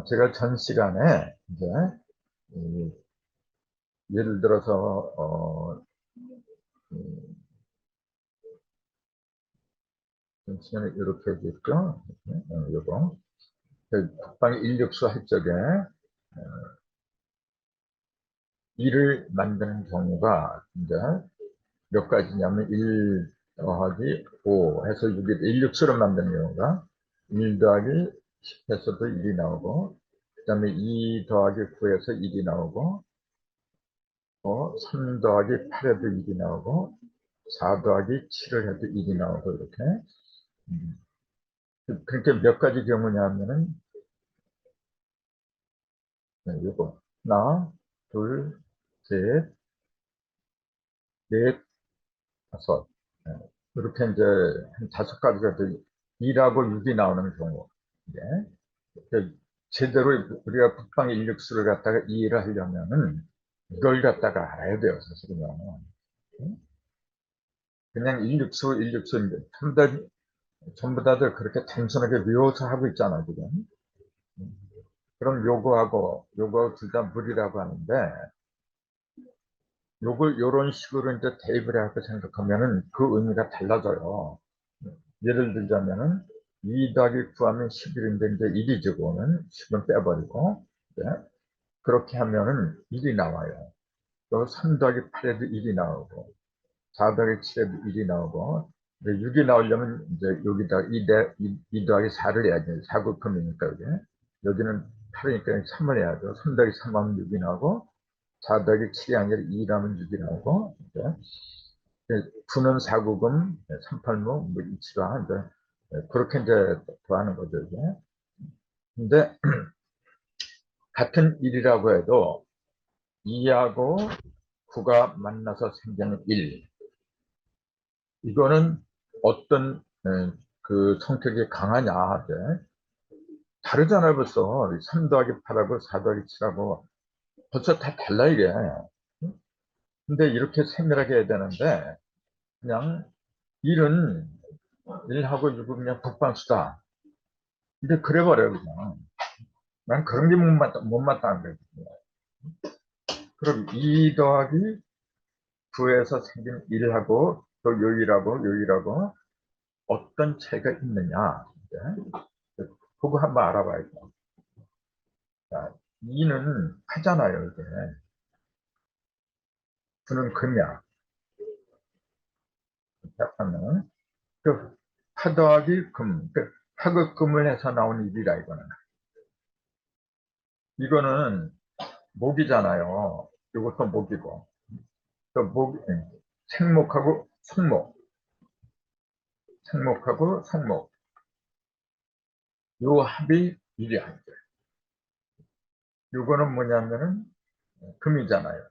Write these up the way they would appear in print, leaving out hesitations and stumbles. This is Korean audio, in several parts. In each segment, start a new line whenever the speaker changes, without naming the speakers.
제가 전 시간에 이제 예를 들어서 음, 전 시간에 이렇게 했죠. 요거 북방 인력수 할 적에 일을 만드는 경우가 이제 몇 가지냐면 1 더하기 5 해서 6이 인력수를 만드는 경우가 1 더하기 10 해서도 1이 나오고, 그 다음에 2 더하기 9 해서 1이 나오고, 3 더하기 8 해도 1이 나오고, 4 더하기 7을 해도 1이 나오고, 이렇게. 음. 그렇게 몇 가지 경우냐면은, 요거. 하나, 둘, 셋, 넷, 다섯. 네. 이렇게 이제 한 5가지가 더 2하고 6이 나오는 경우. 예. 그 제대로 우리가 북방 인력수를 갖다가 이해를 하려면은 이걸 갖다가 알아야 돼요, 사실은요. 응? 그냥 인력수인데 전부 다들 그렇게 단순하게 외워서 하고 있잖아, 지금. 응. 그럼 요거 둘 다 무리라고 하는데, 요걸 요런 식으로 이제 대입을 해갖고 생각하면은 그 의미가 달라져요. 예를 들자면은 2 더하기 9하면 11인데 이제 1이죠, 그거는. 10은 빼버리고. 네. 그렇게 하면은 1이 나와요. 또 3 더하기 8에도 1이 나오고, 4 더하기 7에도 1이 나오고, 6이 나오려면 이제 여기다 2 더하기 4를 해야지. 4곱금이니까 여기. 여기는 8이니까 3을 해야죠. 3 더하기 3하면 6이 나오고, 4 더하기 7이 아니라 2라면 6이 나오고, 이제 9는 4곱금, 3팔모, 뭐 이치가 이제 그렇게 이제 더하는 거죠, 이제. 근데 같은 일이라고 해도 2하고 9가 만나서 생기는 일, 이거는 어떤 그 성격이 강하냐 하되 다르잖아요. 벌써 3 더하기 8하고 4 더하기 7하고 벌써 다 달라 이게. 근데 이렇게 세밀하게 해야 되는데 그냥 1은 1하고 6은 그냥 북방수다. 근데 그래 버려요, 그냥. 난 그런 게 못맞다는 거예요. 그럼 2 더하기 9에서 생긴 1하고 또 요일하고 어떤 차이가 있느냐. 그거 한번 알아봐야죠. 자, 2는 하잖아요, 이게. 9는 금이야. 하면 그 하 더하기 금, 그 하급금을 해서 나온 일이라 이거는. 이거는 목이잖아요. 이것도 목이고. 또 생목하고 성목. 요 합이 일이야, 이제. 요거는 뭐냐면은 금이잖아요.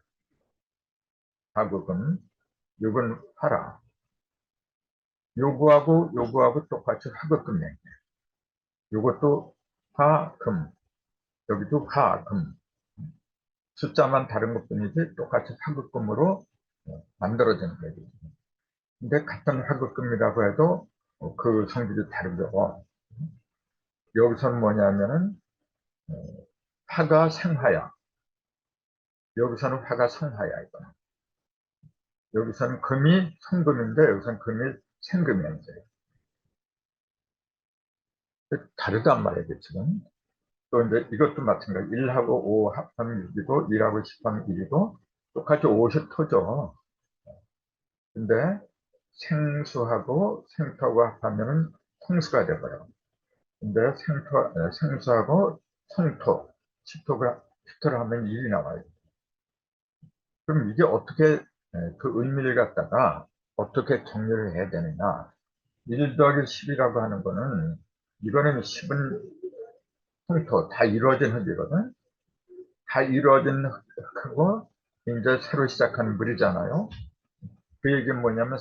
하급금. 요건 화라. 요거하고 똑같이 하급금이야. 요것도 화, 금. 여기도 화, 금. 숫자만 다른 것뿐이지 똑같이 하급금으로 만들어진 거예요. 근데 같은 하급금이라고 해도 그 성질이 다르죠. 여기서는 뭐냐면은 어, 화가 생화야. 여기서는 화가 성화야, 이거. 여기서는 금이 성금인데 여기서는 금이 생금이야, 이제. 다르단 말이에요, 지금. 또 이제 이것도 마찬가지. 1하고 5 합하면 6이고 1하고 10 하면 1이고 똑같이 50 토죠. 근데 생수하고 생토하고 합하면은 성수가 돼버려. 근데 생수하고 성토, 식토를 하면 1이 나와요. 그럼 이게 어떻게, 그 의미를 갖다가 어떻게 정리를 해야 되느냐. 1 더하기 10이라고 하는 거는, 이거는 10은 성토, 다 이루어진 흙이거든. 다 이루어진 흙하고, 이제 새로 시작하는 물이잖아요. 그 얘기는 뭐냐면,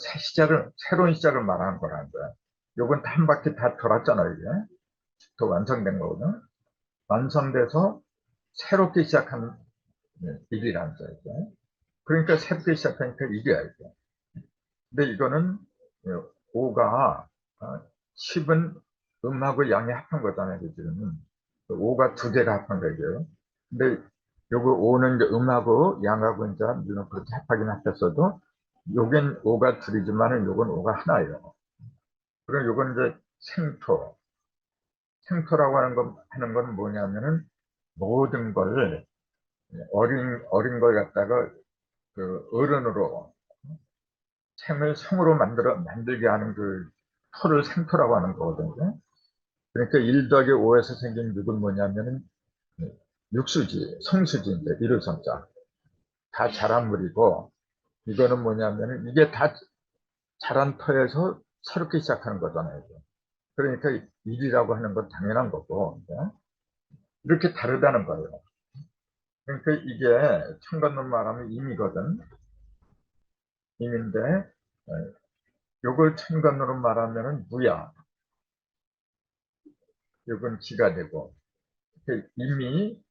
새로운 시작을 말하는 거라는 거야. 요건 한 바퀴 다 돌았잖아요, 이게. 더 완성된 거거든. 완성돼서 새롭게 시작하는 일이라는 거죠. 그러니까 새롭게 시작하니까 이게 알죠. 근데 이거는 5가 10은 음하고 양이 합한 거잖아요, 지금. 5가 두 개가 합한 거예요. 근데 요거 5는 이제 음하고 양하고 이제 물론 그렇게 합하긴 합했어도 요겐 5가 둘이지만은 요건 5가 하나예요. 그럼 요건 이제 생토. 생토라고 하는 건 뭐냐면은 모든 걸 어린 걸 갖다가 그 어른으로 생을 성으로 만들게 하는 그 토를 생토라고 하는 거거든요. 그러니까 1 더하기 5에서 생긴 6은 뭐냐면은 육수지, 성수지인데, 이를 성자. 다 자란 물이고, 이거는 뭐냐면은, 이게 다 자란 터에서 새롭게 시작하는 거잖아요. 그러니까 1이라고 하는 건 당연한 거고, 네? 이렇게 다르다는 거예요. 그러니까 이게 천간론 말하면 임이거든. 임인데, 요걸 천간으로 말하면은 무야. 요건 지가 되고, 임이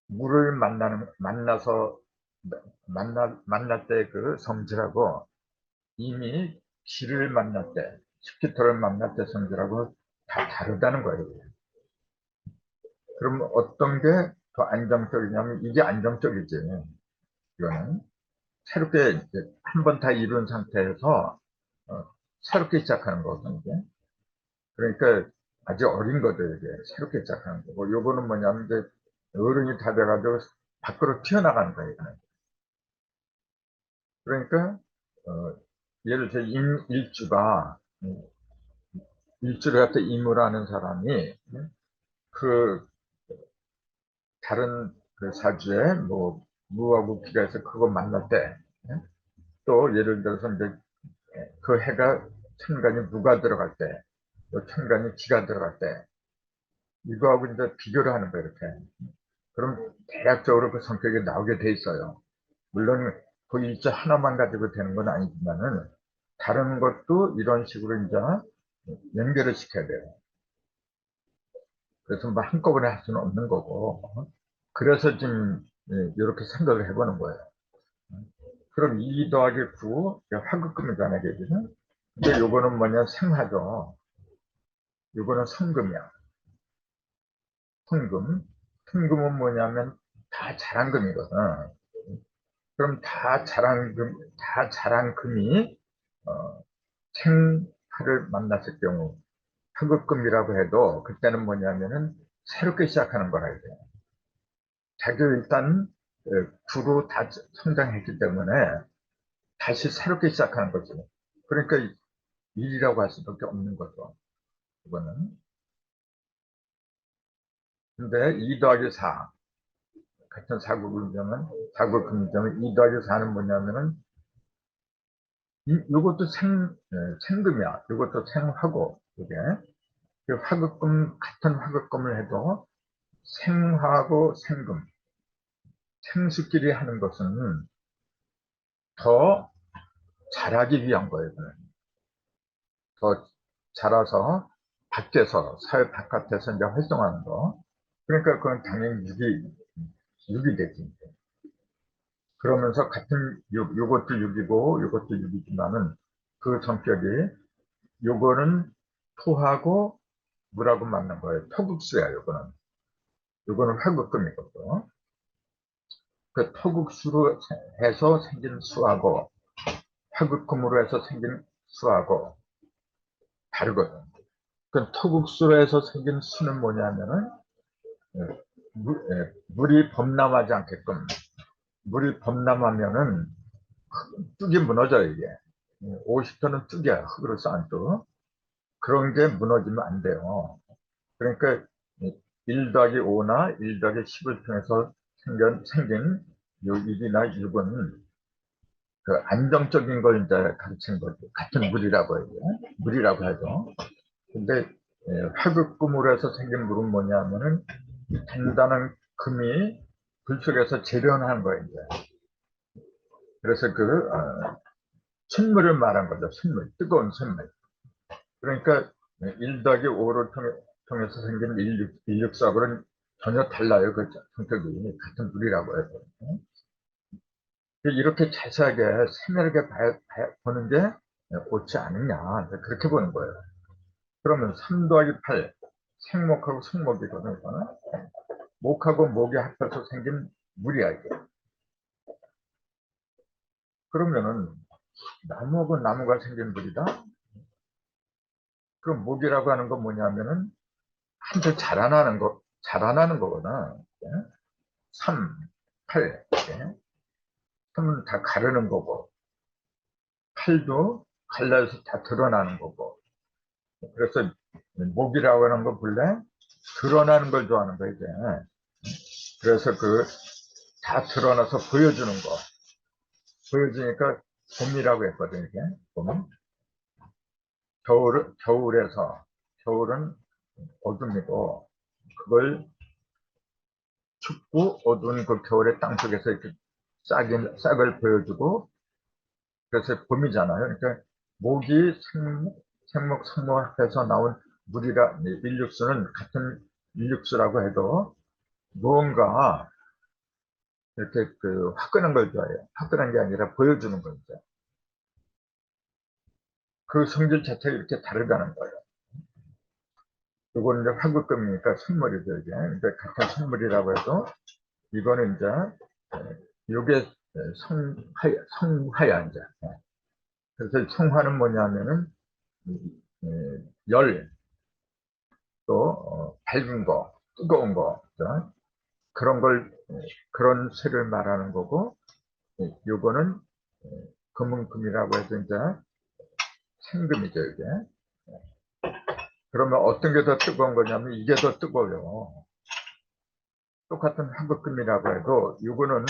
물을 만나서, 만날 때 그 성질하고, 이미 기를 만날 때, 스키터를 만날 때 성질하고 다 다르다는 거예요. 그럼 어떤 게 더 안정적이냐면 이게 안정적이지. 이거는 새롭게 한 번 다 이룬 상태에서 새롭게 시작하는 거거든요. 그러니까 아주 어린 것들에게 새롭게 시작하는 거고, 요거는 뭐냐면 이제 어른이 다 돼가지고 밖으로 튀어나가는 거예요. 그러니까 예를 들어 일주가 일주를 갖다 임무라는 사람이 그 다른 그 사주에 뭐 무하고 비가 있어 그거 만날 때 또 예를 들어서 이제 그 해가 천간이 무가 들어갈 때 또 천간이 기가 들어갈 때 이거하고 이제 비교를 하는 거예요. 이렇게. 그럼 대략적으로 그 성격이 나오게 돼 있어요. 물론 그 일자 하나만 가지고 되는 건 아니지만은 다른 것도 이런 식으로 이제 연결을 시켜야 돼요. 그래서 뭐 한꺼번에 할 수는 없는 거고 그래서 지금 이렇게 생각을 해보는 거예요. 그럼 2 더하기 9 화급금이잖아요. 그죠? 근데 요거는 뭐냐 생화죠. 요거는 성금이야. 성금. 성금은 뭐냐면 다 자란 금이거든. 그럼 다 자란 금이 생화를 만났을 경우 화급금이라고 해도 그때는 뭐냐면은 새롭게 시작하는 거라 이제. 자기 일단 구로 다 성장했기 때문에 다시 새롭게 시작하는 거죠. 그러니까 일이라고 할 수밖에 없는 거죠. 이거는. 근데 2 더하기 4 같은 사구금이면 2 더하기 4는 뭐냐면은 이것도 생금이야. 이것도 생화고 이게 그 화급금 같은 화급금을 해도 생화하고 생금 생수끼리 하는 것은 더 잘하기 위한 거예요. 더 자라서 밖에서 사회 바깥에서 이제 활동하는 거. 그러니까 그건 당연히 육이 되지. 그러면서 같은 요것도 육이고 요것도 육이지만은 그 성격이 요거는 토하고 물하고 맞는 거예요. 토국수야 요거는. 요거는 화극금이거든. 그 토국수로 해서 생긴 수하고 화극금으로 해서 생긴 수하고 다르거든. 그 토국수로 해서 생긴 수는 뭐냐면은 물이 범람하지 않게끔 물이 범람하면은 뚝이 무너져요 이게 50톤은 뚝이야 흙으로 쌓은 뚝 그런 게 무너지면 안 돼요. 그러니까 1 더하기 5나 1 더하기 10을 통해서 생긴 요 1이나 6은 그 안정적인 걸 이제 가르치는 거죠. 같은 물이라고 해요. 물이라고 하죠. 근데 화극금으로 해서 생긴 물은 뭐냐면은 단단한 금이 불 속에서 재련한 거예요. 이제. 그래서 순물을 말한 거죠. 순물, 뜨거운 순물. 그러니까 1 더하기 5를 통해서 생긴 인력사하고는 전혀 달라요. 그 성격이 같은 물이라고 해서. 이렇게 자세하게 세밀하게 보는 게 옳지 않느냐 그렇게 보는 거예요. 그러면 3 더하기 8 생목하고 성목이거든, 이거는. 목하고 목이 합해서 생긴 물이야, 이게. 그러면은, 나무하고 나무가 생긴 물이다? 그럼 목이라고 하는 건 뭐냐면은, 한테 자라나는 거거든. 예? 3, 8. 예? 3은 다 가르는 거고, 8도 갈라서 다 드러나는 거고. 그래서 목이라고 하는 거 본래 드러나는 걸 좋아하는 거야, 이제. 그래서 다 드러나서 보여주는 거. 보여주니까 봄이라고 했거든, 이게. 봄. 겨울은 어둠이고, 그걸 춥고 어두운 그 겨울의 땅속에서 이렇게 싹을 보여주고, 그래서 봄이잖아요. 그러니까 목이 생목, 성목해서 나온 일육수는 같은 일육수라고 해도 무언가 이렇게 화끈한 걸 좋아해요. 화끈한 게 아니라 보여주는 거죠. 그 성질 자체가 이렇게 다르다는 거예요. 이거는 이제 화급금이니까 선물이죠, 이게. 근데 같은 선물이라고 해도 이거는 이제 이게 성화야, 이제. 그래서 성화는 뭐냐면은 열, 또 밝은 거, 뜨거운 거, 그죠? 그런 색을 말하는 거고, 요거는 금은금이라고 해서 이제 생금이죠, 이게. 그러면 어떤 게 더 뜨거운 거냐면 이게 더 뜨거워요. 똑같은 화급금이라고 해도 요거는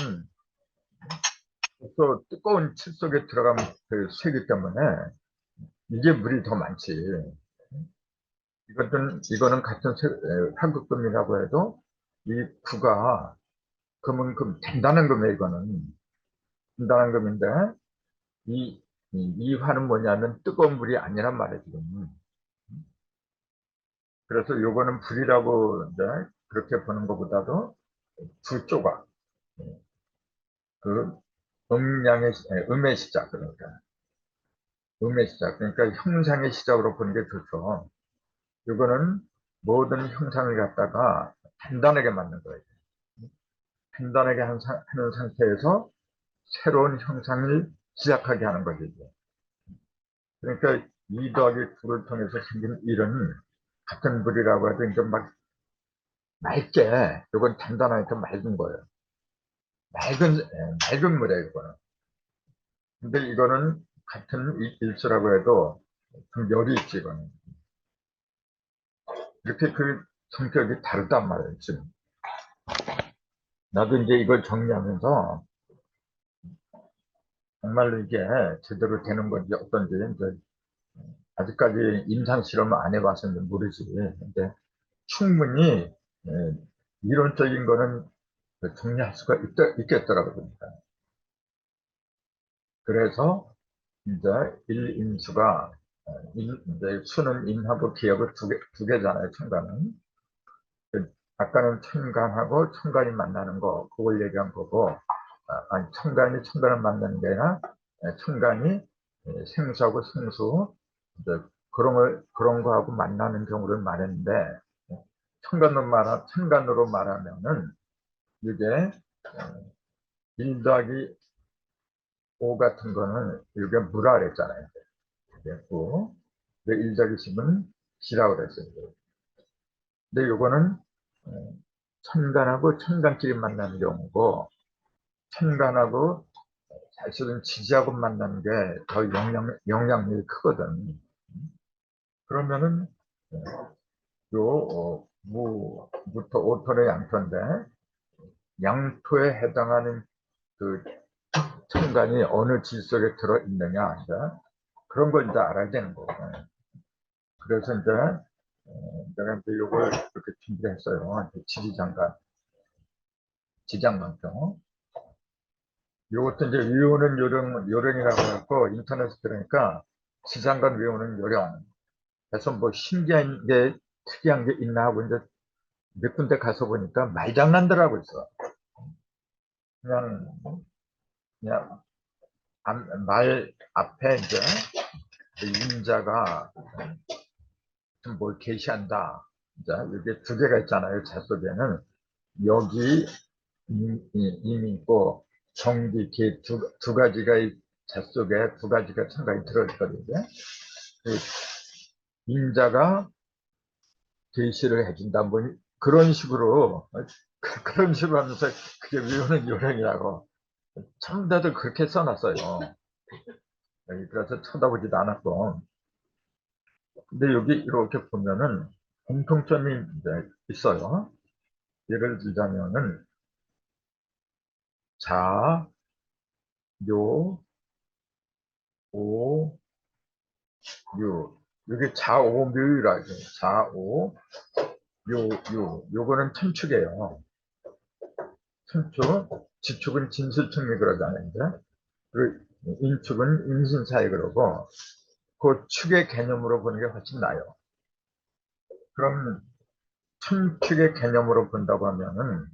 또 뜨거운 칠 속에 들어가면 쇠기 때문에 이게 물이 더 많지. 이거는 같은 화급금이라고 해도 이 구가 금은금, 단단한 금이에요, 이거는. 단단한 금인데 이 화는 뭐냐면 뜨거운 물이 아니란 말이에요, 지금. 그래서 요거는 불이라고 이제 그렇게 보는 것보다도 두 조각, 그 음의 시작, 그러니까 음의 시작, 그러니까 형상의 시작으로 보는 게 좋죠. 요거는 모든 형상을 갖다가 단단하게 만든 거예요. 단단하게 하는 상태에서 새로운 형상을 시작하게 하는 거죠. 그러니까 2 더하기 9를 통해서 생긴 일은 같은 물이라고 해도 이제 막 맑게, 이건 단단하니까 맑은 거예요. 맑은 물이에요, 이거는. 근데 이거는 같은 일수라고 해도 좀 열이 있지, 이거는. 이렇게 성격이 다르단 말이에요, 지금. 나도 이제 이걸 정리하면서 정말로 이게 제대로 되는 건지 어떤지 이제 아직까지 임상 실험을 안 해봐서 모르지. 근데 충분히 이론적인 거는 정리할 수가 있겠더라고요. 그러니까. 그래서 이제 일인수가 이제 수는 인하고 기하고 두 개잖아요. 천간은. 아까는 천간하고 천간이 만나는 거 그걸 얘기한 거고 아니 천간이 천간을 만나는 게 아니라 천간이 생수하고 생수 이제 그런 거하고 만나는 경우를 말했는데 천간으로 말하면은 이게 1 더하기 5 같은 거는 이게 무라 그랬잖아요. 그랬고 1 더하기 10은 지라고 그랬어요. 근데 요거는 천간하고 천간끼리 만나는 경우고 천간하고 사실은 지지하고 만나는 게 더 영향력이 크거든. 그러면은 무부터 오토의 양토인데 양토에 해당하는 그 천간이 어느 질 속에 들어있느냐 이제 그런 걸 이제 알아야 되는 거거든. 그래서 이제 내가 이제 이걸 이렇게 준비했어요. 지리장간, 지장만경. 이것도 이제 외우는 요령이라고 해갖고 인터넷에 들으니까 지장간 외우는 요령. 그래서 뭐 신기한 게, 특이한 게 있나 하고 이제 몇 군데 가서 보니까 말장난들 하고 있어. 그냥, 그냥 말 앞에 이제 인자가 뭘 계시한다. 자, 이게 두 개가 있잖아요. 자 속에는 여기 임이 있고 정기, 개 두 가지가 이 자 속에 두 가지가 첨가이 들어있거든요. 임자가 계시를 해준다. 뭐 그런 식으로 그런 식으로 하면서 그게 외우는 요령이라고 참 다들 그렇게 써놨어요. 그래서 쳐다보지도 않았고. 근데 여기 이렇게 보면은 공통점이 이제 있어요. 예를 들자면은 자, 요, 오, 유. 이게 자오묘유라 해요. 자오, 요, 유. 요거는 천축이에요. 천축. 지축은 진술축리 그러잖아요. 이제. 그 인축은 임신사에 그러고 그 축의 개념으로 보는 게 훨씬 나아요. 그럼 천축의 개념으로 본다고 하면은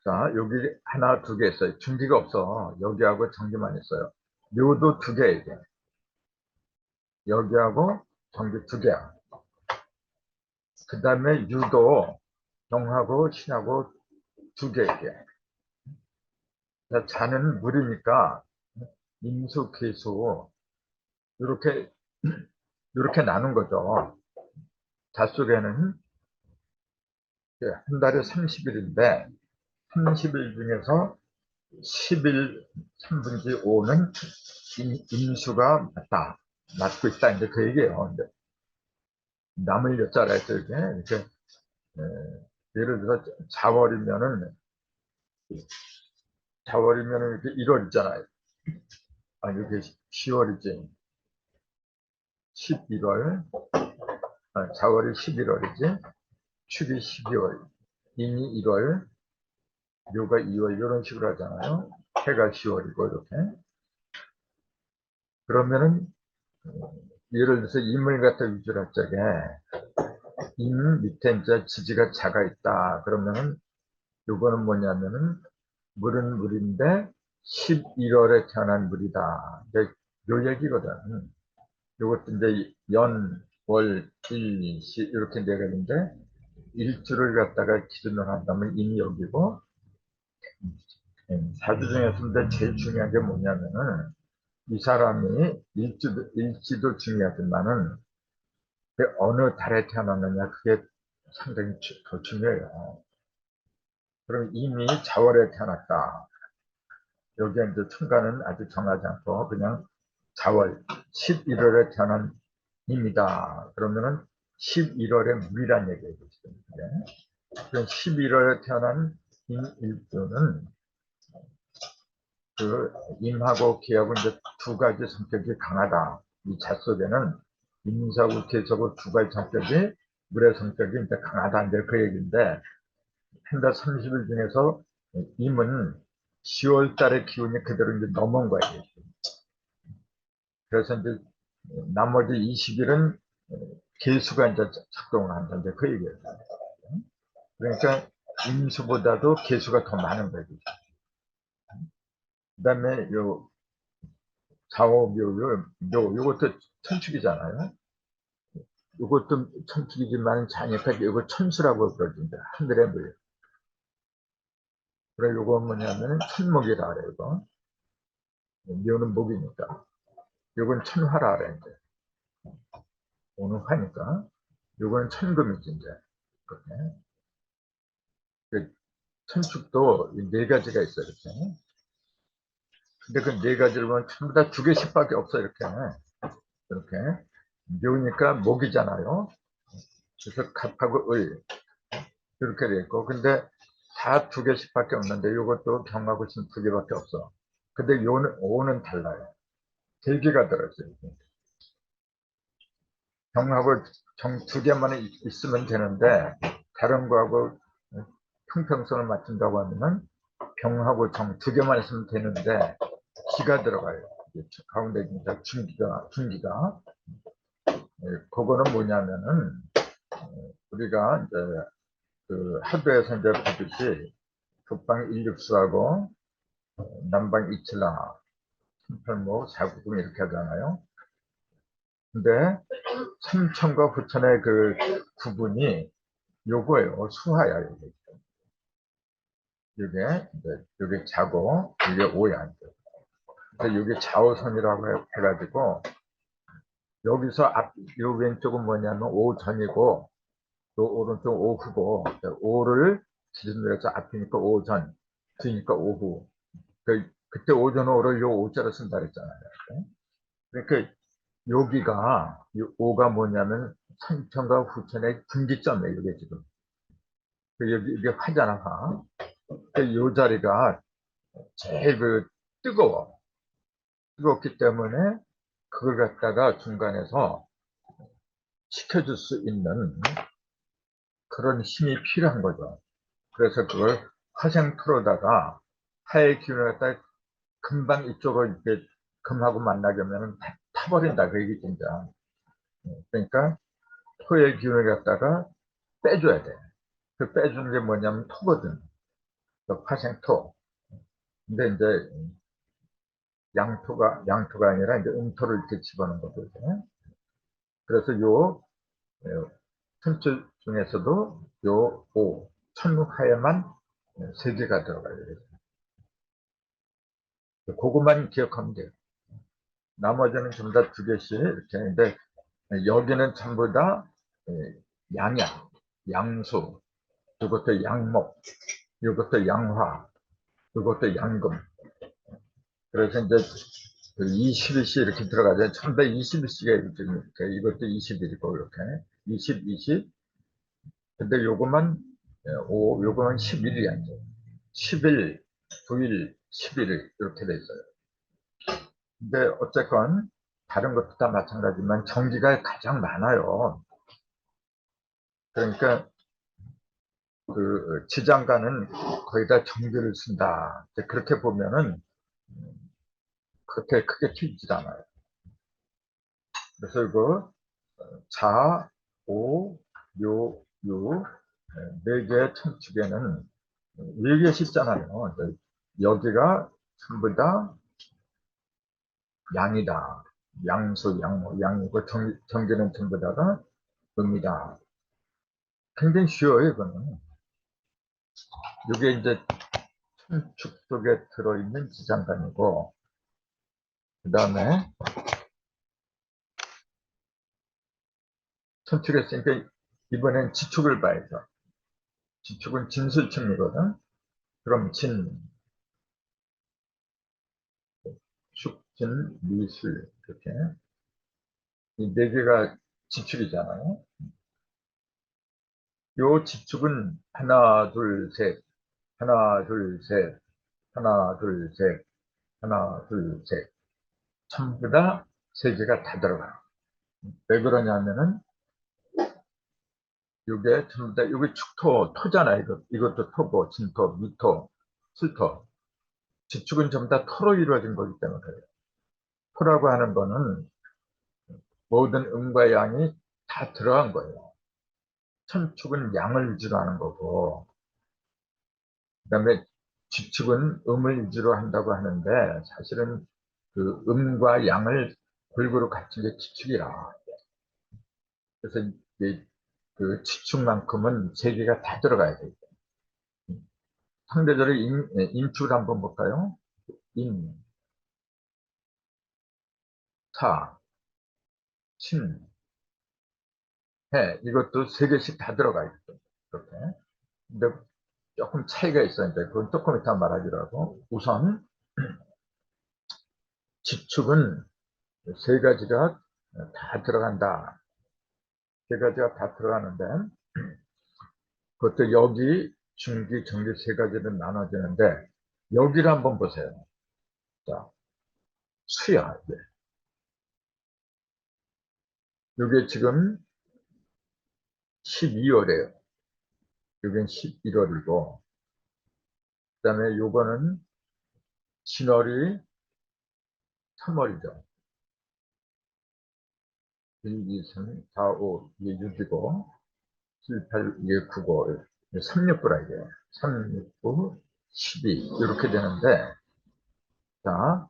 자 여기 하나 두 개 있어요. 중기가 없어. 여기하고 정기만 있어요. 묘도 두 개 이게. 여기하고 정기 두 개야. 그 다음에 유도 병하고 신하고 두 개 이게. 자는 물이니까 임수, 계수 이렇게 이렇게 나눈 거죠. 자 속에는 한 달에 30일인데 30일 중에서 10일 3분의 5는 임수가 맞고 있다. 이제 그 얘기예요. 이제 남을 여자라 해서 이렇게 에, 예를 들어 자월이면은 이렇게 1월이잖아요. 아, 이게 10월이지. 11월, 자월이 11월이지. 축이 12월, 인이 1월, 묘가 2월 이런 식으로 하잖아요. 해가 10월이고 이렇게. 그러면은 예를 들어서 임을 갖다 위주로 할 적에 임 밑에 이제 지지가 자가 있다. 그러면은 요거는 뭐냐면은 물은 물인데 11월에 태어난 물이다. 이제 요 얘기거든. 요것도 이제 연, 월, 일, 시 이렇게 네 가지인데 일주를 갖다가 기준으로 한다면 임이 여기고 사주 중에서 근데 제일 중요한 게 뭐냐면은 이 사람이 일지도 중요하지만은 어느 달에 태어났느냐 그게 상당히 더 중요해요. 그럼 이미 자월에 태어났다. 여기에 이제 천간은 아주 정하지 않고 그냥 자월 11월에 태어난 입니다. 그러면은 11월에 물이란 얘기예요. 그럼 11월에 태어난 임일주는 그 임하고 기하고 이제 두 가지 성격이 강하다. 이 자 속에는 임사고 계하고 두 가지 성격이 물의 성격이 이제 강하다. 이제 그 얘기인데 한 달 30일 중에서 임은 10월 달의 기운이 그대로 이제 넘어온 거예요. 그래서 이제 나머지 20일은 계수가 이제 작동을 한다. 이제 그 얘기예요. 그러니까 임수보다도 계수가 더 많은 거예요. 그 다음에 요 좌우묘요, 요것도 천축이잖아요. 요것도 천축이지만 자니까 이거 천수라고 그러던데 하늘의 물. 그래 요거 뭐냐면 천목이라 그래요. 이거. 묘는 목이니까. 요건 천화라 그래 이제. 오는 화니까. 요건 천금이지 이제. 그렇게. 그 천축도 네 가지가 있어요. 이렇게. 근데 그 네 가지를 보면 전부 다 두 개씩밖에 없어 이렇게. 이렇게. 묘니까 목이잖아요. 그래서 갑하고 을. 이렇게 돼 있고, 근데 다 두 개씩밖에 없는데, 이것도 경하고 지금 두 개밖에 없어. 근데 요는, 오는 달라요. 세 개가 들어있어요. 경하고 정 두 개만 있으면 되는데, 다른 거하고 평평성을 맞춘다고 하면은, 병하고 정 두 개만 있으면 되는데, 기가 들어가요. 가운데 있는 중기가. 그거는 뭐냐면은, 우리가 이제 그 학교에서 이제 보듯이 북방 일육수하고 남방 이칠라, 삼팔모, 사구금 이렇게 하잖아요. 근데 삼천과 부천의 그 구분이 요거예요. 수화야, 이게. 이게 자고, 이게 오야. 그래서 이게 좌우선이라고 해가지고, 여기서 요 왼쪽은 뭐냐면 오전이고, 요 오른쪽 오후고, 오를 기준으로 해서 앞이니까 오전, 뒤니까 오후. 그때 오전 오를 요 오자로 쓴다 그랬잖아요. 그러니까 여기가, 이 오가 뭐냐면 선천과 후천의 분기점이에요, 이게 지금. 여기, 이게 화잖아, 화. 요 자리가 제일 뜨거워. 뜨겁기 때문에 그걸 갖다가 중간에서 식혀줄 수 있는 그런 힘이 필요한 거죠. 그래서 그걸 화생토로다가 화의 기운을 갖다 금방 이쪽으로 이렇게 금하고 만나게 하면 타버린다. 그 얘기 진짜. 그러니까 토의 기운을 갖다가 빼줘야 돼. 그 빼주는 게 뭐냐면 토거든. 그 화생토. 근데 이제 양토가 아니라 이제 음토를 이렇게 집어넣는 거거든요. 그래서 요 천출 중에서도 요 오, 천무하에만 세 개가 들어가요. 그것만 기억하면 돼요. 나머지는 전부 다 두 개씩 이렇게 하는데, 여기는 전부 다 양양, 양수, 이것도 양목, 이것도 양화, 이것도 양금. 그래서 이제 그 21시 이렇게 들어가죠. 전부 다 21시가 이렇게, 이것도 21이고, 이렇게. 20, 20. 근데 요거만, 요거는 11이야, 이제. 10일, 9일, 11일, 이렇게 돼 있어요. 근데 어쨌건, 다른 것도 다 마찬가지지만 정기가 가장 많아요. 그러니까, 지장가는 거의 다 정기를 쓴다. 그렇게 보면은, 그렇게 크게 튀지 않아요. 그래서 이거, 자, 오, 요, 유, 네 개의 천축에는 일개 쉽잖아요. 여기가 전부 다 양이다. 양수, 양모, 양이고 정제는 전부 다가 음이다. 굉장히 쉬워요, 이거는. 이게 이제 천축 속에 들어있는 지장간이고, 그 다음에 천축에 있으니까 이번엔 지축을 봐야죠. 지축은 진술층이거든. 그럼 축, 진, 미술 이렇게 이 네 개가 지축이잖아요. 요 지축은 하나, 둘, 셋, 하나, 둘, 셋, 하나, 둘, 셋, 하나, 둘, 셋. 전부 다 세 개가 다 들어가요. 왜 그러냐면은 이게 전부 다 이게 축토, 토잖아요. 이것도 토고, 진토, 미토, 술토. 지축은 전부 다 토로 이루어진 거기 때문에 그래요. 토라고 하는 거는 모든 음과 양이 다 들어간 거예요. 천축은 양을 위주로 하는 거고, 그다음에 지축은 음을 위주로 한다고 하는데, 사실은 그 음과 양을 골고루 갖춘 게 지축이라. 그래서 그 지축만큼은 세 개가 다 들어가야 돼요. 상대적으로 인축을 한번 볼까요? 인, 사, 신, 해. 이것도 세 개씩 다 들어가 있죠. 이렇게. 근데 조금 차이가 있어요. 이제 그건 조금 이따 말하기로 하고. 우선, 지축은 세 가지가 다 들어간다. 세 가지가 다 들어가는데, 그것도 여기, 중기, 정기 세 가지로 나눠지는데, 여기를 한번 보세요. 자, 수야. 이게 지금 12월이에요. 여긴 11월이고, 그 다음에 요거는 진월이 3월이죠. 1, 2, 3, 4, 5, 이게 6이고, 7, 8, 이게 9고, 3, 6구라 이게. 3, 6, 9, 12. 이렇게 되는데, 자,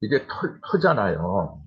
이게 토잖아요.